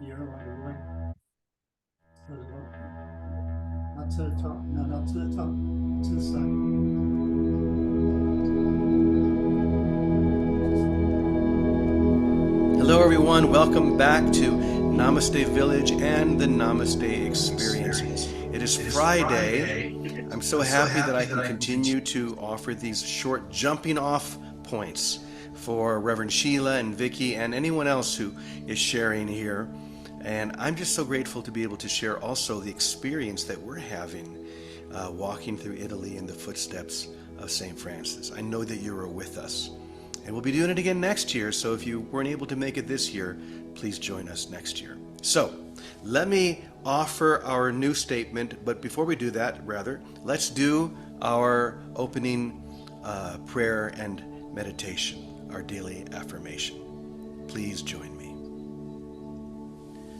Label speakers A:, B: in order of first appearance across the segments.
A: You're right. To the bottom. Not to the top. No, not to the top. To the side.
B: Hello, everyone. Welcome back to Namaste Village and the Namaste Experience. It is Friday. I'm so happy that I can continue to offer these short jumping off points for Reverend Sheila and Vicky and anyone else who is sharing here. And I'm just so grateful to be able to share also the experience that we're having walking through Italy in the footsteps of St. Francis. I know that you are with us. And we'll be doing it again next year, so if you weren't able to make it this year, please join us next year. So, let me offer our new statement, but before we do that, let's do our opening prayer and meditation, our daily affirmation. Please join me.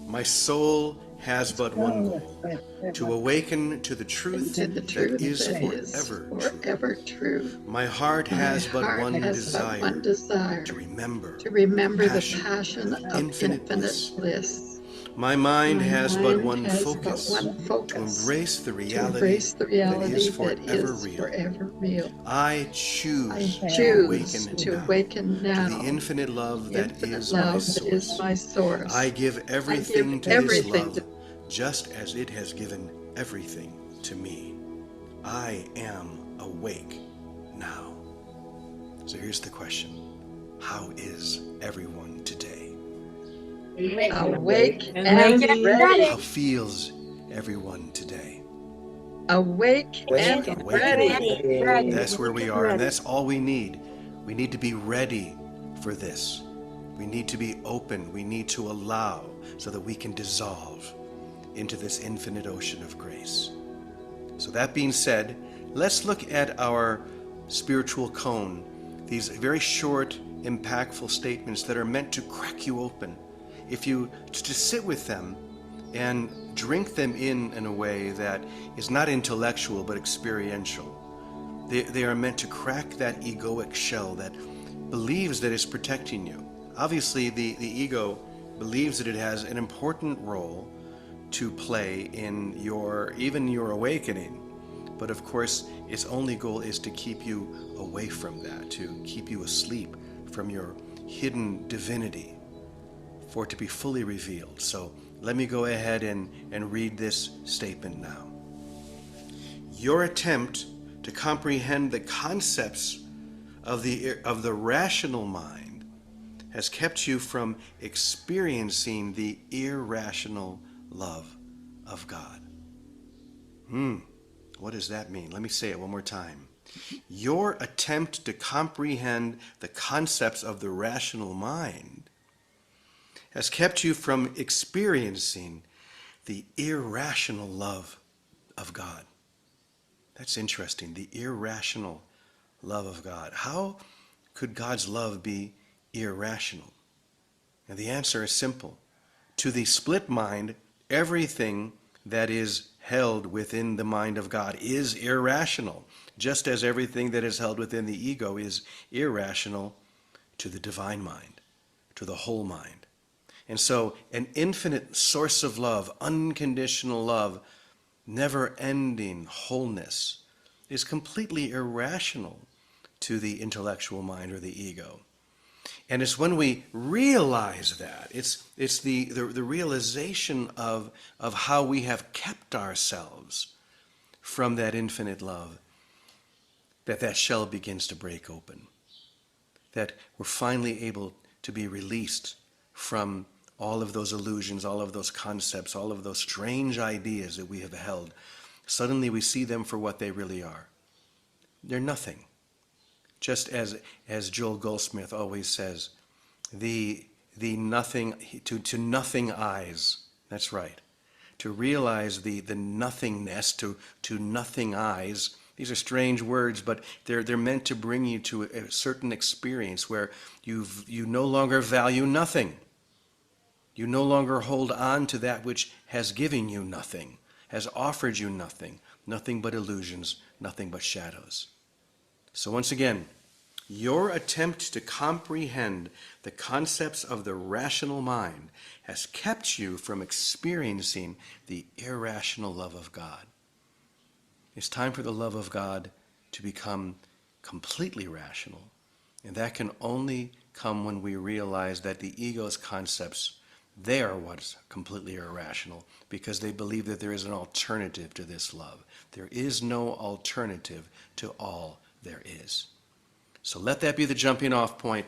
B: My soul has but one goal, to awaken to the truth that is forever true. My heart has but one desire, to remember the passion of infinite bliss. My mind has but one focus, to embrace the reality that is forever real. I choose to awaken now to the infinite love that is my source. I give everything to this love just as it has given everything to me. I am awake now. So here's the question. How is everyone today?
C: Awake and ready.
B: How feels everyone today?
C: Awake and ready.
B: That's where we are, and that's all we need. We need to be ready for this. We need to be open. We need to allow so that we can dissolve into this infinite ocean of grace. So that being said, let's look at our spiritual cone, these very short, impactful statements that are meant to crack you open. If you just sit with them and drink them in a way that is not intellectual but experiential, they are meant to crack that egoic shell that believes that it's protecting you. Obviously, the ego believes that it has an important role to play in even your awakening. But of course, its only goal is to keep you away from that, to keep you asleep from your hidden divinity, for it to be fully revealed. So let me go ahead and read this statement now. Your attempt to comprehend the concepts of the rational mind has kept you from experiencing the irrational love of God. What does that mean? Let me say it one more time. Your attempt to comprehend the concepts of the rational mind has kept you from experiencing the irrational love of God. That's interesting, the irrational love of God. How could God's love be irrational? And the answer is simple. To the split mind, everything that is held within the mind of God is irrational, just as everything that is held within the ego is irrational to the divine mind, to the whole mind. And so an infinite source of love, unconditional love, never-ending wholeness is completely irrational to the intellectual mind or the ego. And it's when we realize that, it's the realization of how we have kept ourselves from that infinite love, that shell begins to break open, that we're finally able to be released from all of those illusions, all of those concepts, all of those strange ideas that we have held. Suddenly we see them for what they really are. They're nothing. Just as Joel Goldsmith always says, the nothing, to nothing eyes. That's right. To realize the nothingness, to nothing eyes. These are strange words, but they're meant to bring you to a certain experience where you no longer value nothing. You no longer hold on to that which has given you nothing, has offered you nothing, nothing but illusions, nothing but shadows. So once again, Your attempt to comprehend the concepts of the rational mind has kept you from experiencing the irrational love of God. It's time for the love of God to become completely rational. And that can only come when we realize that the ego's concepts, they are what's completely irrational, because they believe that there is an alternative to this love. There is no alternative to all there is. So let that be the jumping off point.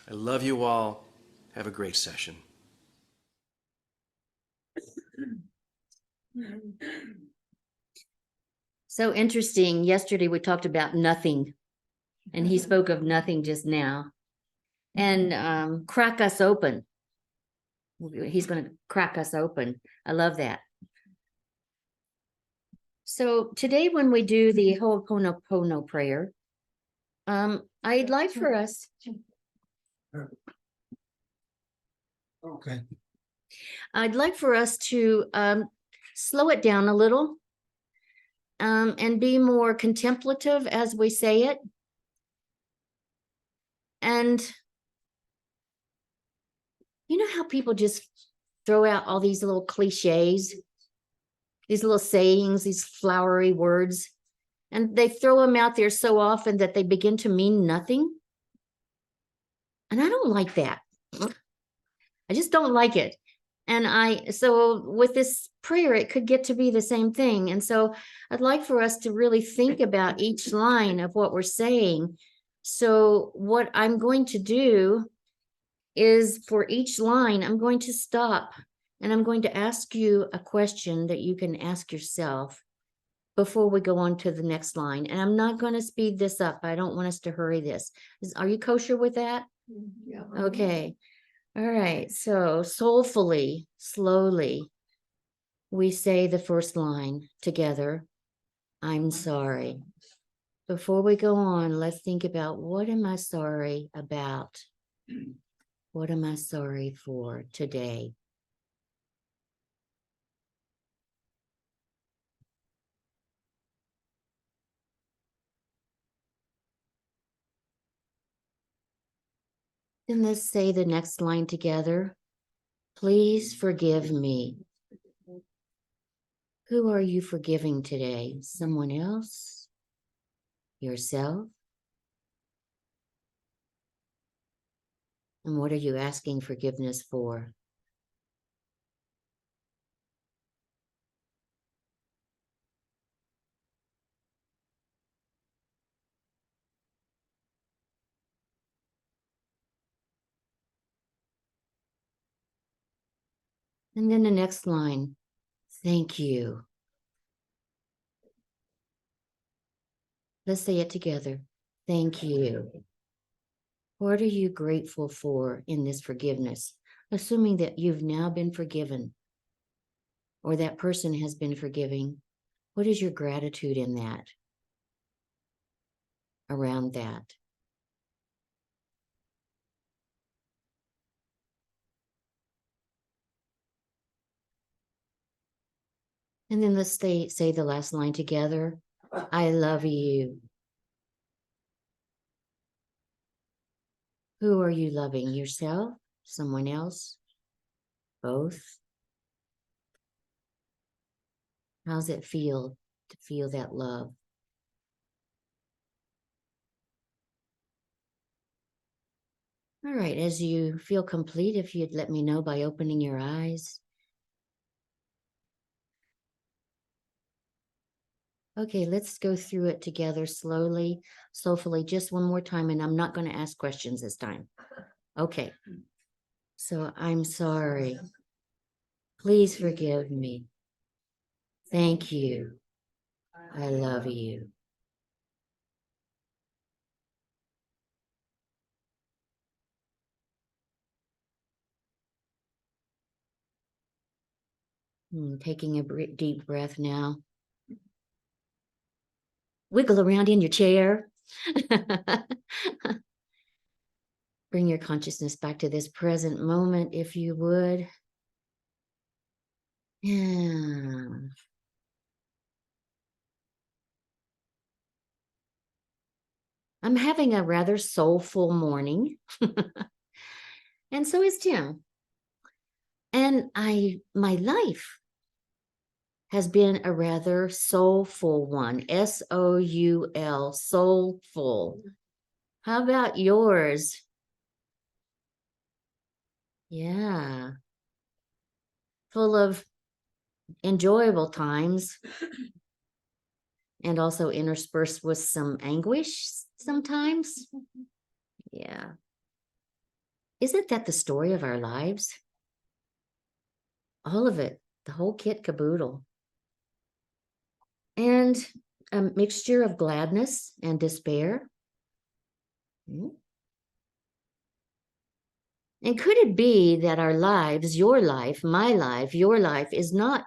B: I love you all. Have a great session.
D: So interesting. Yesterday we talked about nothing, and he spoke of nothing just now. And crack us open. He's going to crack us open. I love that. So today when we do the Ho'oponopono prayer, I'd like for us,
A: Okay.
D: I'd like for us to slow it down a little and be more contemplative as we say it. And you know how people just throw out all these little cliches, these little sayings, these flowery words, and they throw them out there so often that they begin to mean nothing. And I don't like that. I just don't like it. And so with this prayer, it could get to be the same thing. And so I'd like for us to really think about each line of what we're saying. So what I'm going to do is for each line, I'm going to stop and I'm going to ask you a question that you can ask yourself before we go on to the next line. And I'm not going to speed this up. I don't want us to hurry this. Are you kosher with that?
A: Yeah.
D: Okay. All right. So soulfully, slowly, we say the first line together. I'm sorry. Before we go on, let's think about, what am I sorry about? What am I sorry for today? Then let's say the next line together. Please forgive me. Who are you forgiving today? Someone else? Yourself? And what are you asking forgiveness for? And then the next line, thank you. Let's say it together. Thank you. What are you grateful for in this forgiveness? Assuming that you've now been forgiven or that person has been forgiving, what is your gratitude in that, around that? And then let's say the last line together. I love you. Who are you loving? Yourself? Someone else? Both? How's it feel to feel that love? All right, as you feel complete, if you'd let me know by opening your eyes. Okay, let's go through it together slowly, soulfully, just one more time, and I'm not going to ask questions this time. Okay, so I'm sorry. Please forgive me. Thank you. I love you. Taking a deep breath now. Wiggle around in your chair. Bring your consciousness back to this present moment, if you would. Yeah. I'm having a rather soulful morning. And so is Tim. And my life has been a rather soulful one. S-O-U-L, soulful. How about yours? Yeah. Full of enjoyable times and also interspersed with some anguish sometimes. Yeah. Isn't that the story of our lives? All of it, the whole kit caboodle. And a mixture of gladness and despair. And could it be that our lives, your life, my life, your life, is not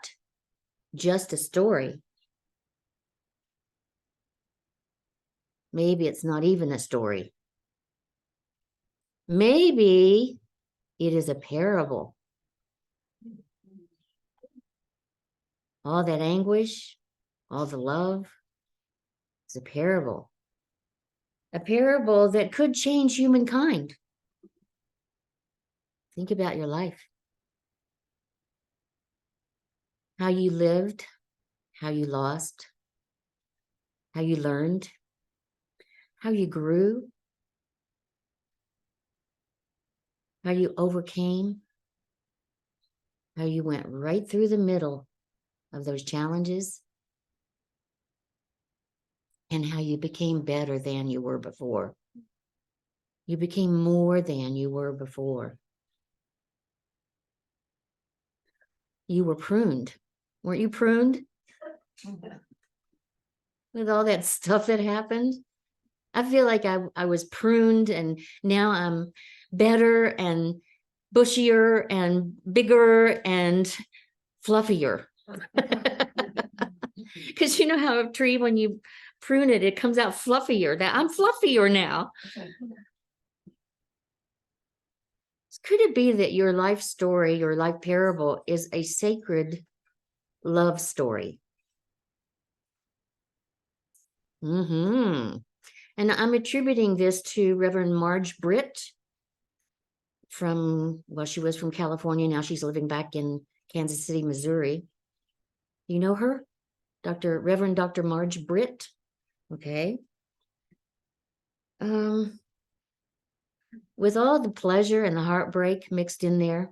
D: just a story? Maybe it's not even a story. Maybe it is a parable. All that anguish, all the love, is a parable. A parable that could change humankind. Think about your life. How you lived, how you lost, how you learned, how you grew, how you overcame, how you went right through the middle of those challenges, and how you became better than you were before. You became more than you were before. You were pruned. Weren't you pruned? With all that stuff that happened? I feel like I was pruned, and now I'm better and bushier and bigger and fluffier. Because you know how a tree, when you prune it, it comes out fluffier. That I'm fluffier now. Could it be that your life story, your life parable, is a sacred love story? And I'm attributing this to Reverend Marge Britt she was from California. Now she's living back in Kansas City, Missouri. You know her? Reverend Dr. Marge Britt. Okay. With all the pleasure and the heartbreak mixed in there,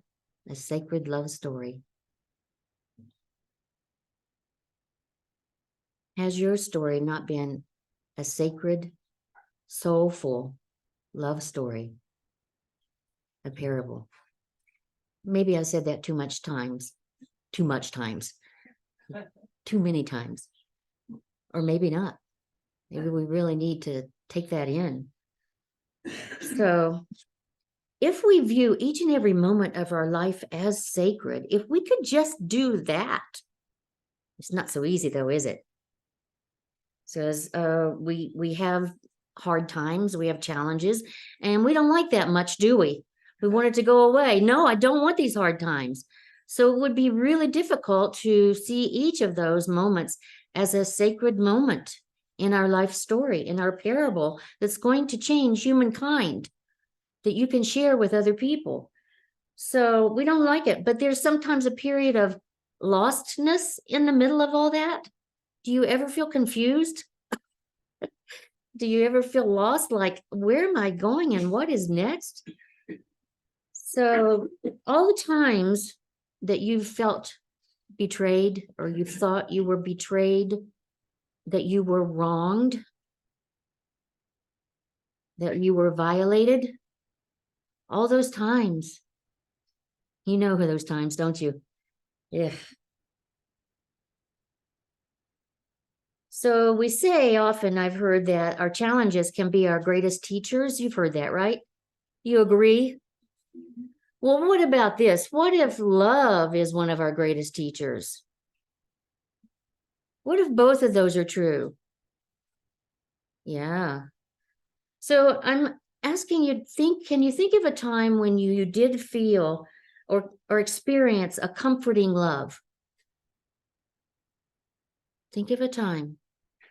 D: a sacred love story. Has your story not been a sacred, soulful love story? A parable? Maybe I said that too many times, or maybe not. Maybe we really need to take that in. So if we view each and every moment of our life as sacred, if we could just do that, it's not so easy though, is it? Says we have hard times, we have challenges, and we don't like that much, do we? We want it to go away. No, I don't want these hard times. So it would be really difficult to see each of those moments as a sacred moment in our life story, in our parable, that's going to change humankind, that you can share with other people. So we don't like it, but there's sometimes a period of lostness in the middle of all that. Do you ever feel confused? Do you ever feel lost? Like, where am I going and what is next? So all the times that you've felt betrayed, or you thought you were betrayed, that you were wronged, that you were violated, all those times, you know those times, don't you? Yeah. So we say often, I've heard that our challenges can be our greatest teachers. You've heard that, right? You agree? Well, what about this? What if love is one of our greatest teachers? What if both of those are true? Yeah. So I'm asking you, can you think of a time when you did feel or experience a comforting love? Think of a time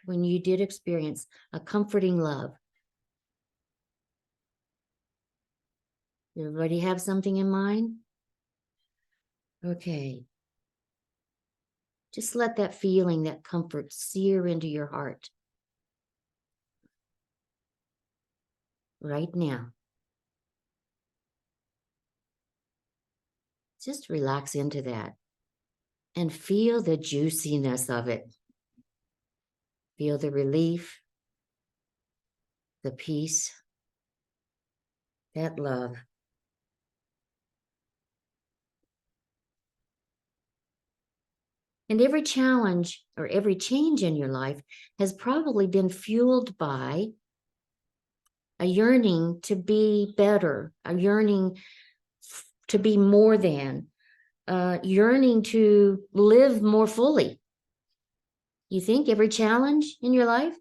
D: when you did experience a comforting love. Everybody have something in mind? Okay. Just let that feeling, that comfort sear into your heart right now. Just relax into that and feel the juiciness of it. Feel the relief, the peace, that love. And every challenge or every change in your life has probably been fueled by a yearning to be better, a yearning to be more than, yearning to live more fully. You think every challenge in your life?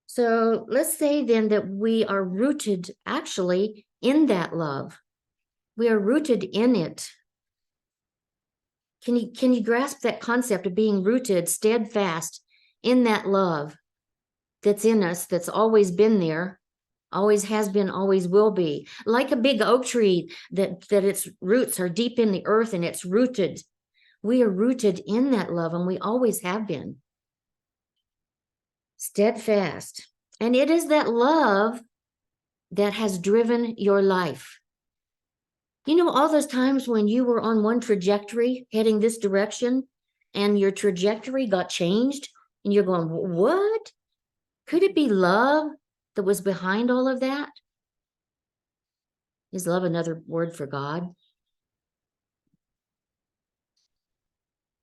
D: So let's say then that we are rooted actually in that love. We are rooted in it. Can you grasp that concept of being rooted, steadfast in that love that's in us, that's always been there, always has been, always will be? Like a big oak tree that its roots are deep in the earth and it's rooted. We are rooted in that love and we always have been. Steadfast. And it is that love that has driven your life. You know, all those times when you were on one trajectory heading this direction and your trajectory got changed and you're going, what? Could it be love that was behind all of that? Is love another word for God?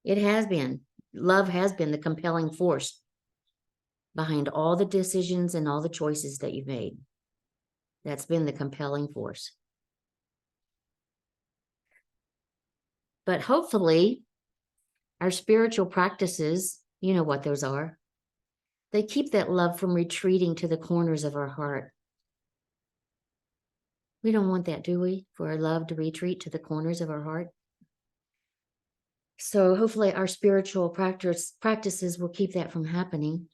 D: It has been. Love has been the compelling force behind all the decisions and all the choices that you've made. That's been the compelling force. But hopefully, our spiritual practices, you know what those are, they keep that love from retreating to the corners of our heart. We don't want that, do we? For our love to retreat to the corners of our heart. So hopefully our spiritual practices will keep that from happening.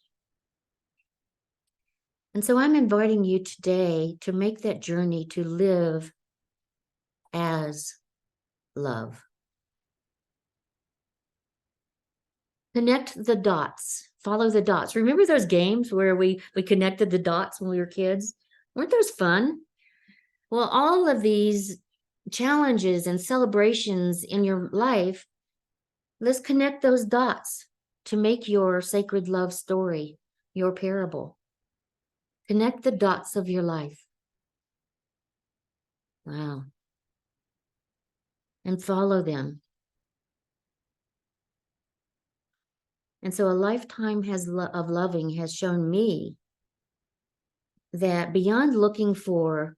D: And so I'm inviting you today to make that journey to live as love. Connect the dots, follow the dots. Remember those games where we connected the dots when we were kids? Weren't those fun? Well, all of these challenges and celebrations in your life, let's connect those dots to make your sacred love story, your parable. Connect the dots of your life. Wow. And follow them. And so a lifetime of loving has shown me that beyond looking for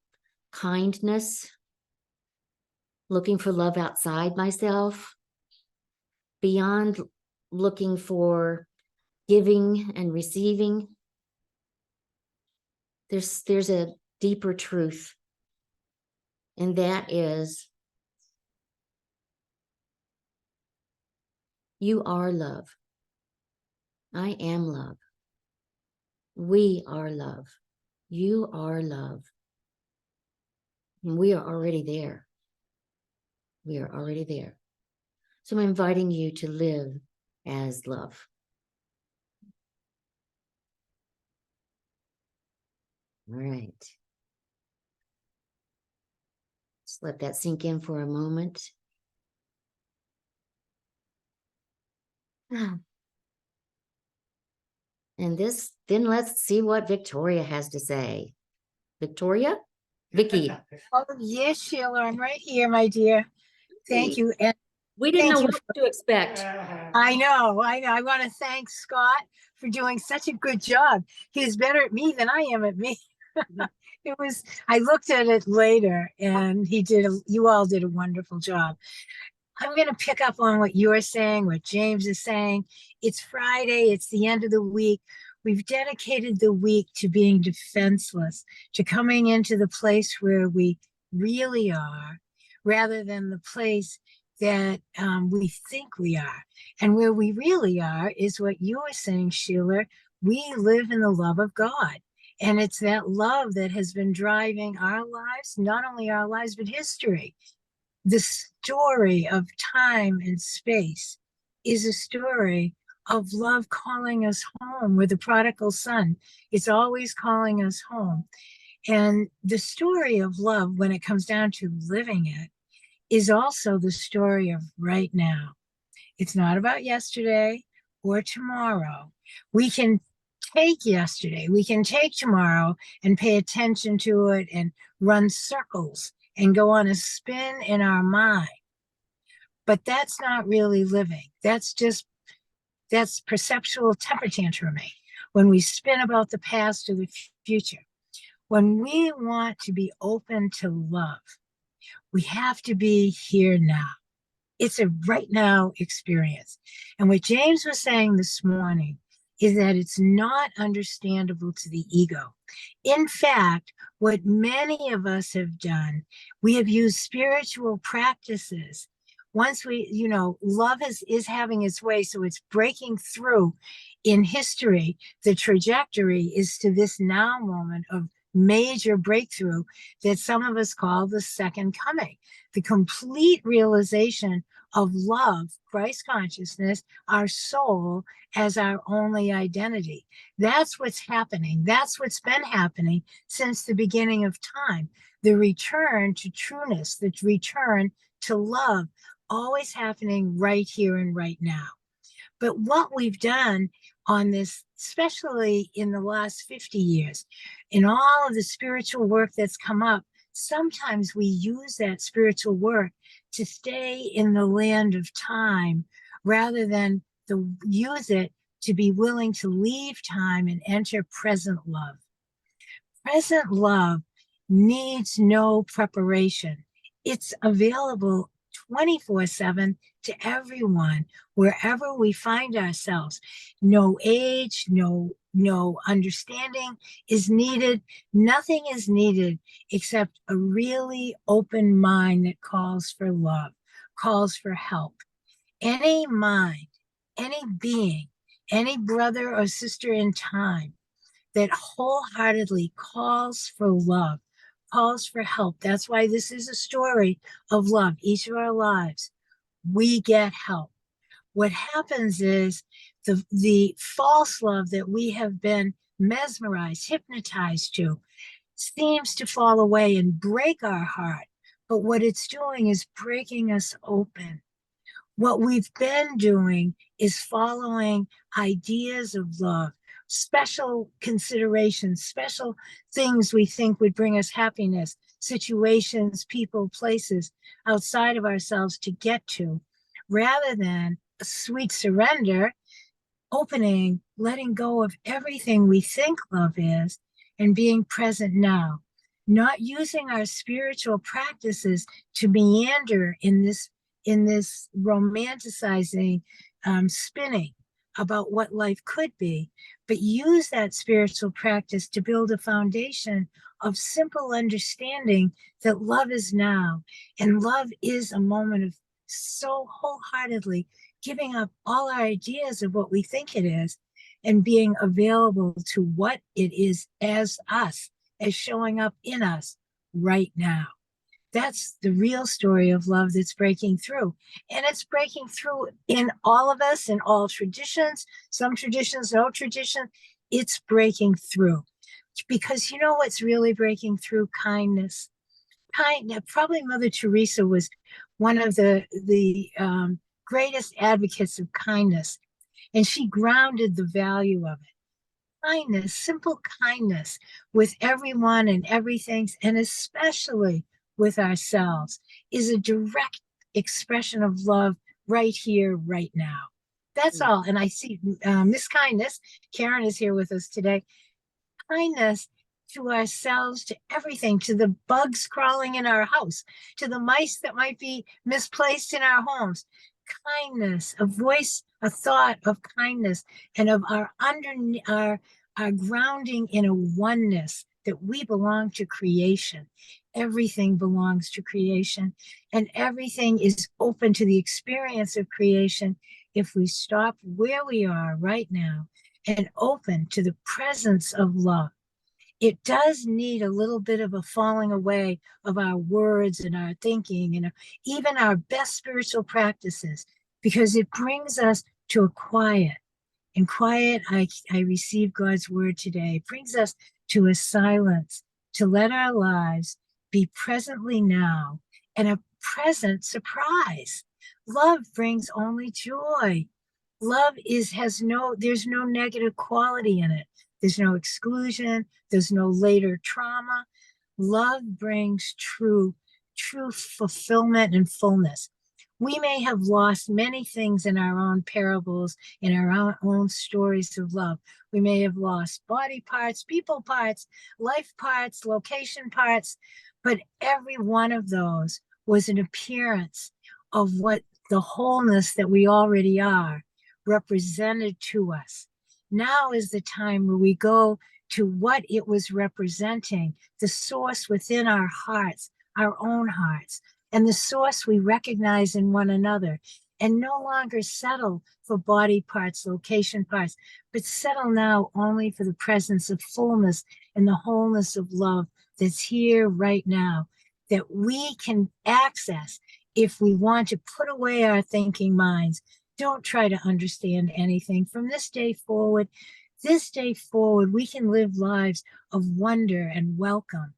D: kindness, looking for love outside myself, beyond looking for giving and receiving, there's a deeper truth. And that is, you are love. I am love. We are love. You are love. And we are already there. We are already there. So I'm inviting you to live as love. All right. Just let that sink in for a moment. And then let's see what Victoria has to say. Victoria? Vicky.
E: Oh, yes, Sheila, I'm right here, my dear. Thank you. And
D: We didn't know
E: thank you
D: what to expect.
E: I know. I want to thank Scott for doing such a good job. He's better at me than I am at me. I looked at it later and you all did a wonderful job. I'm going to pick up on what you're saying, what James is saying. It's Friday. It's the end of the week. We've dedicated the week to being defenseless, to coming into the place where we really are, rather than the place that we think we are. And where we really are is what you were saying, Sheila. We live in the love of God. And it's that love that has been driving our lives, not only our lives, but history. The story of time and space is a story of love calling us home. With the prodigal son, it's always calling us home. And the story of love, when it comes down to living it, is also the story of right now. It's not about yesterday or tomorrow. We can take yesterday, we can take tomorrow and pay attention to it and run circles and go on a spin in our mind. But that's not really living. That's perceptual temper tantruming when we spin about the past or the future. When we want to be open to love, we have to be here now. It's a right now experience. And what James was saying this morning is that it's not understandable to the ego. In fact, what many of us have done, we have used spiritual practices. Once we, love is having its way, so it's breaking through in history. The trajectory is to this now moment of major breakthrough that some of us call the second coming, the complete realization of love, Christ consciousness, our soul as our only identity. That's what's happening. That's what's been happening since the beginning of time. The return to trueness, the return to love, always happening right here and right now. But what we've done on this, especially in the last 50 years, in all of the spiritual work that's come up, sometimes we use that spiritual work to stay in the land of time rather than to use it to be willing to leave time and enter present love. Present love needs no preparation. It's available 24/7 to everyone, wherever we find ourselves. No age, no understanding is needed. Nothing is needed except a really open mind that calls for love, calls for help. Any mind, any being, any brother or sister in time that wholeheartedly calls for love, calls for help. That's why this is a story of love. Each of our lives, we get help. What happens is the false love that we have been mesmerized, hypnotized to, seems to fall away and break our heart. But what it's doing is breaking us open. What we've been doing is following ideas of love, special considerations, special things we think would bring us happiness, situations, people, places outside of ourselves to get to, rather than a sweet surrender, opening, letting go of everything we think love is, and being present now. Not using our spiritual practices to meander in this romanticizing spinning about what life could be, but use that spiritual practice to build a foundation of simple understanding that love is now, and love is a moment of so wholeheartedly giving up all our ideas of what we think it is and being available to what it is as us, as showing up in us right now. That's the real story of love that's breaking through. And it's breaking through in all of us, in all traditions, some traditions, no tradition. It's breaking through. Because you know what's really breaking through? Kindness. Probably Mother Teresa was one of the greatest advocates of kindness. And she grounded the value of it. Kindness, simple kindness with everyone and everything, and especially with ourselves, is a direct expression of love right here, right now. That's all. And I see Miss Kindness, Karen is here with us today. Kindness to ourselves, to everything, to the bugs crawling in our house, to the mice that might be misplaced in our homes. Kindness, a voice, a thought of kindness, and of our grounding in a oneness that we belong to creation. Everything belongs to creation, and everything is open to the experience of creation if we stop where we are right now and open to the presence of love. it does need a little bit of a falling away of our words and our thinking and even our best spiritual practices, because it brings us to a quiet. In quiet, I receive God's word today. It brings us to a silence, to let our lives be presently now and a present surprise. Love brings only joy. Love there's no negative quality in it. There's no exclusion. There's no later trauma. Love brings true fulfillment and fullness. We may have lost many things in our own parables, in our own stories of love. We may have lost body parts, people parts, life parts, location parts, but every one of those was an appearance of what the wholeness that we already are represented to us. Now is the time where we go to what it was representing, the source within our hearts, our own hearts, and the source we recognize in one another, and no longer settle for body parts, location parts, but settle now only for the presence of fullness and the wholeness of love that's here right now, that we can access if we want to put away our thinking minds. Don't try to understand anything. From this day forward, we can live lives of wonder and welcome.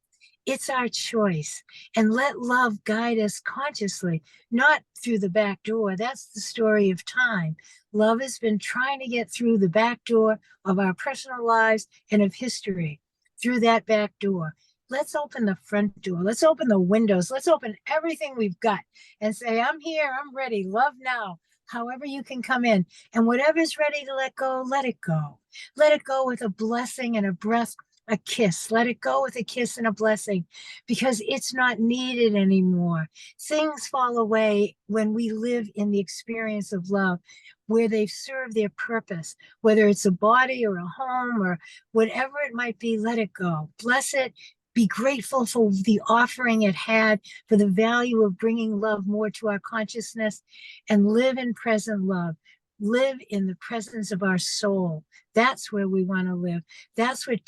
E: It's our choice. And let love guide us consciously, not through the back door. That's the story of time. Love has been trying to get through the back door of our personal lives and of history, through that back door. Let's open the front door. Let's open the windows. Let's open everything we've got and say, I'm here, I'm ready, love now. However you can come in, and whatever's ready to let go, let it go. Let it go with a blessing and a breath, a kiss. Let it go with a kiss and a blessing, because it's not needed anymore. Things fall away when we live in the experience of love, where they've served their purpose, whether it's a body or a home or whatever it might be. Let it go. Bless it. Be grateful for the offering it had, for the value of bringing love more to our consciousness, and live in present love. Live in the presence of our soul. That's where we want to live. That's what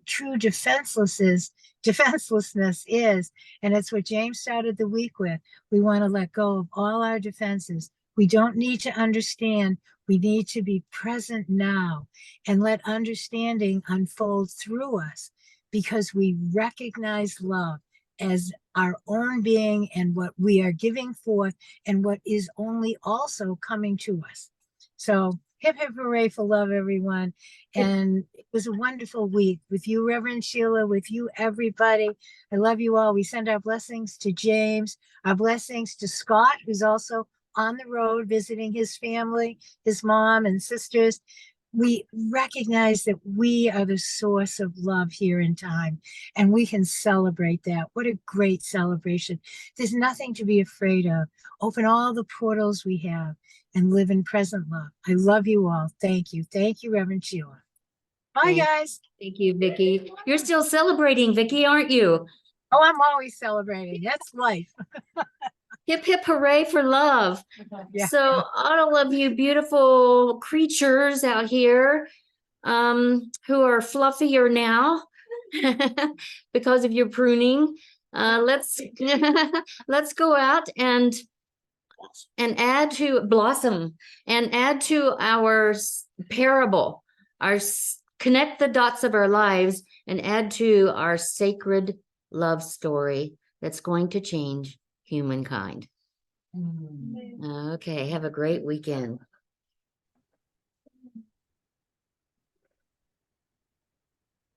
E: true defenselessness is. And it's what James started the week with. We want to let go of all our defenses. We don't need to understand. We need to be present now and let understanding unfold through us, because we recognize love as our own being and what we are giving forth and what is only also coming to us. So hip, hip, hooray for love, everyone. And it was a wonderful week with you, Reverend Sheila, with you, everybody. I love you all. We send our blessings to James, our blessings to Scott, who's also on the road visiting his family, his mom and sisters. We recognize that we are the source of love here in time, and we can celebrate that. What a great celebration. There's nothing to be afraid of. Open all the portals we have and live in present love. I love you all. Thank you. Thank you, Reverend Sheila. Bye, guys.
D: Thank you, Vicki. You're still celebrating, Vicki, aren't you?
E: Oh, I'm always celebrating. That's life.
D: Hip, hip, hooray for love.
E: Yeah.
D: So all of you beautiful creatures out here who are fluffier now because of your pruning, let's go out and add to blossom and add to our parable, connect the dots of our lives and add to our sacred love story that's going to change humankind. Okay, have a great weekend.